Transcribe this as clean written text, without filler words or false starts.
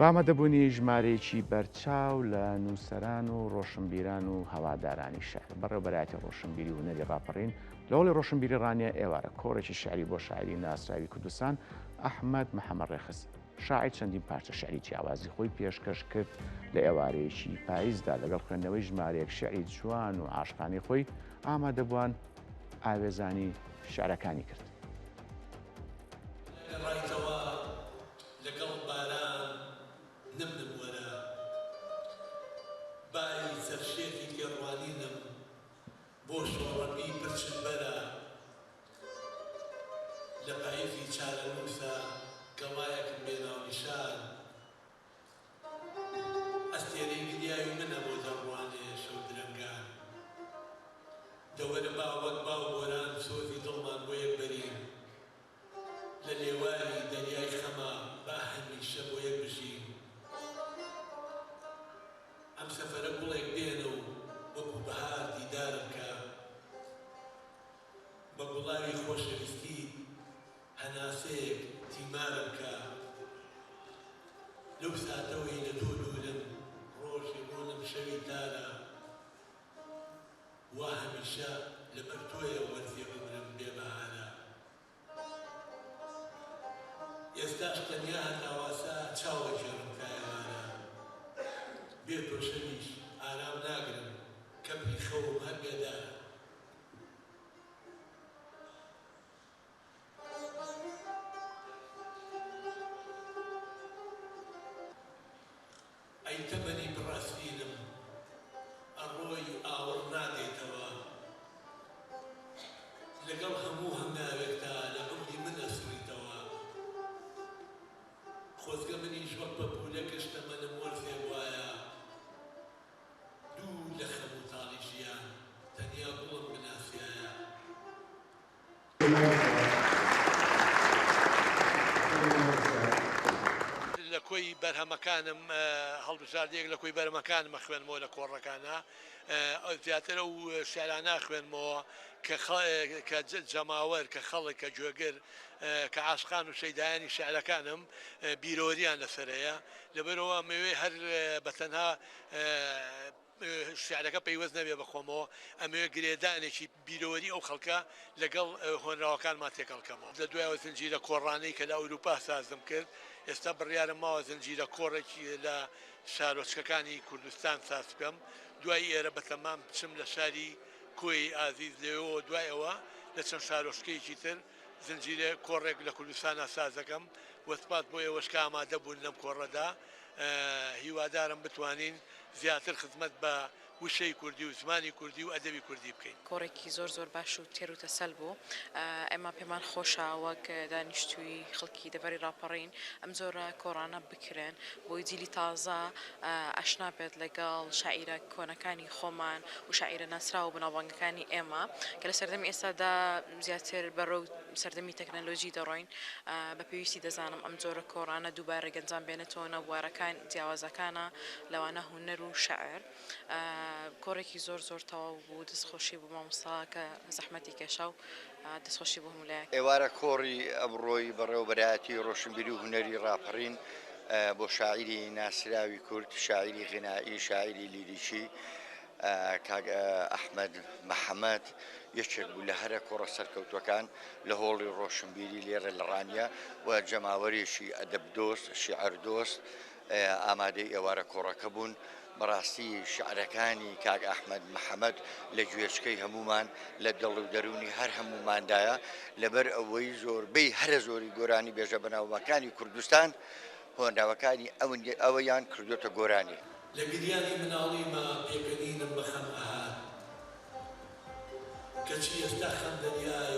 ڕامەدەبوونی ژمارەیەکی بەرچاو لە نووسەران و ڕۆشنبیران و هەوادارانی شەعر بەڕێوەبەرایەتی ڕۆشنبیری و هونەری ڕاپەڕین لە هەوڵی ڕۆشنبیری ڕانیە ئێوارە کۆڕێکی شعری بۆ شاعری ناسراوی کوردستان ئەحمەد محەممەد ڕێخست شاعیر چەندین پارچە شعری جیاوازی خۆی پێشکەش کرد لە ئێوارەیەکی پاییزدا لەگەڵ خوێندنەوەی ژمارەیەک شعری جوان و عاشقانی خۆی ئامادەبووان ئاوێزانی شعرەکانی کرد. لەگەڵ باران نمنم وەرە بای سەرشێتی گێڕوانینم بۆ شۆڕەبی پرچم بەرە لە پایەتی چارەنووسە گەڵایەکم بێناونیشان ئەستێرەی گریاوی منە بۆ دەڕوانێ شەو درەنگان دەوەرە با وەک باو بۆران سۆزی دڵمان بۆ یەکبەرین لە لێواری دەریای خەما با هەمیشە بۆ یەک بژین ئەم سەفەرە گوڵێک بێنە و وەکو بەهار دیدارم کە بە گوڵاوی خۆشەویستی هەناسەیەک تیمارم کە لەو ساتەوەی لە تۆ لولم ڕۆژی ڕۆنم شەوی تارە وا هەمیشە لەبەر تۆیە وەرزی عومرم بێبەهارە ئێستاش تەنیا هەتاواسە چاوە ژێڕم کایەوانە بێ تۆ شەویش ئارام ناگرم کەمپی خەوم هەر بێدارە ئەی تەمەنی بڕاستینم ئەڕۆی ئاوڕ نادێتەوە لەگەڵ هەموو هەنگاوێکدا لە عومری من ئەسووریتەوە خۆزگە منیش وەک بە پولە گەشتە منم وەرزێ وایە دوو لە خەم و تاڵی ژیان تەنیا گوڵم بناسیایە لە کۆی بەرهەمەکانم هەڵبژاردەیەک لە کۆی بەرهەمەکانمە خوێنمەوە لە کۆڕەکانە زیاتر ئەو شعرانە خوێنمەوە کە جەماوەر کە خەڵک کە گوێگر کە عاشقان و شەیدایانی شعرەکانم بیرۆریان لەسەرەیە لەبەرەوە مەوێ هەر بەتەنها شعرەکە پەیوەست نەبێ بەخۆمەوە ئەمەوێ گرێدانێکی بیرۆری ئەو خەڵکە لەگەڵ هۆنراوەکانمان تێکەڵکەمەوە لە دوایەوە زنجیرە کۆڕانەی کە لە ئەوروپا سازم کرد ئێستا بڕیارم ماوە زنجیرە کۆڕێکی لە شارۆچکەکانی کوردستان ساز بکەم دوای ئێرە بەتەمام بچم لە شاری کۆی ئازیز لێەوە دوایەوە لە چەند شارۆچکەیەکی تر زنجیرە کۆڕێک لە کوردستانە سازەکەم وەسپات بۆ ئێوەشکە ئامادە بوون لەم کۆڕەدا هیوادارم بتوانین زیاتر خزمەت بە وشەی کوردی و زمانی کوردی و ئەدەبی کوردی بکەین. کۆڕێکی زۆر باش و تێر و تەسەل بوو ئێمە پێمان خۆشە وەک دانیشتووی خەڵکی دەڤەری ڕاپەڕین ئەم زۆرە کۆڕانە بکرێن بۆی جیلی تازە ئاشنا بێت لەگەڵ شاعیرە کۆنەکانی خۆمان و شاعیرە ناسرا و بناوبانگەکانی ئێمە کە لە سەردەمی ئێستادا زیاتر بەڕێو سەردەمی تەکنەلۆژی دەڕۆین بە پێویستی دەزانم ئەم جۆرە کۆڕانە دووبارە گەنجان بێنێتەوە نەبوارەکان جیاوازەکانە لەوانە هونەر و شەعر کۆڕێکی زۆر تەواو بوو دەستخۆشی بوو مامۆستا کە زەحمەتی کێشا و دەستخۆشی بۆ هەمولایەک ئێوارە کۆڕی ئەبڕۆی بەڕێوەبەرایەتی ڕۆشنبیری و هونەری ڕاپەڕین بۆ شاعیری ناسراوی کورد شاعیری غینایی شاعیری لیریکی کاک ئەحمەد محەممەد یەکێک بوو لە هەرە کۆڕە سەرکەوتوەکان لە هۆڵی ڕۆشنبیری لێرە لە ڕانیە و جەماوەریشی ئەدەبدۆست شیعردۆست ئامادەی ئێوارە کۆڕەکە بوون بەڕاستی شعرەکانی کاک ئەحمەد محەممەد لە گوێچکەی هەمومان لە دڵ و دەرونی هەر هەموماندایە لەبەر ئەوەی زۆربەی هەرە زۆری گۆرانی بێژە بەناوبەکانی کوردستان هۆنراوەکانی ئەوەیان کردوتە گۆرانی لە گریانی مناڵیمە پێکەنینم بە خەم ئەهات کەچی ئێستا خەم دەریایە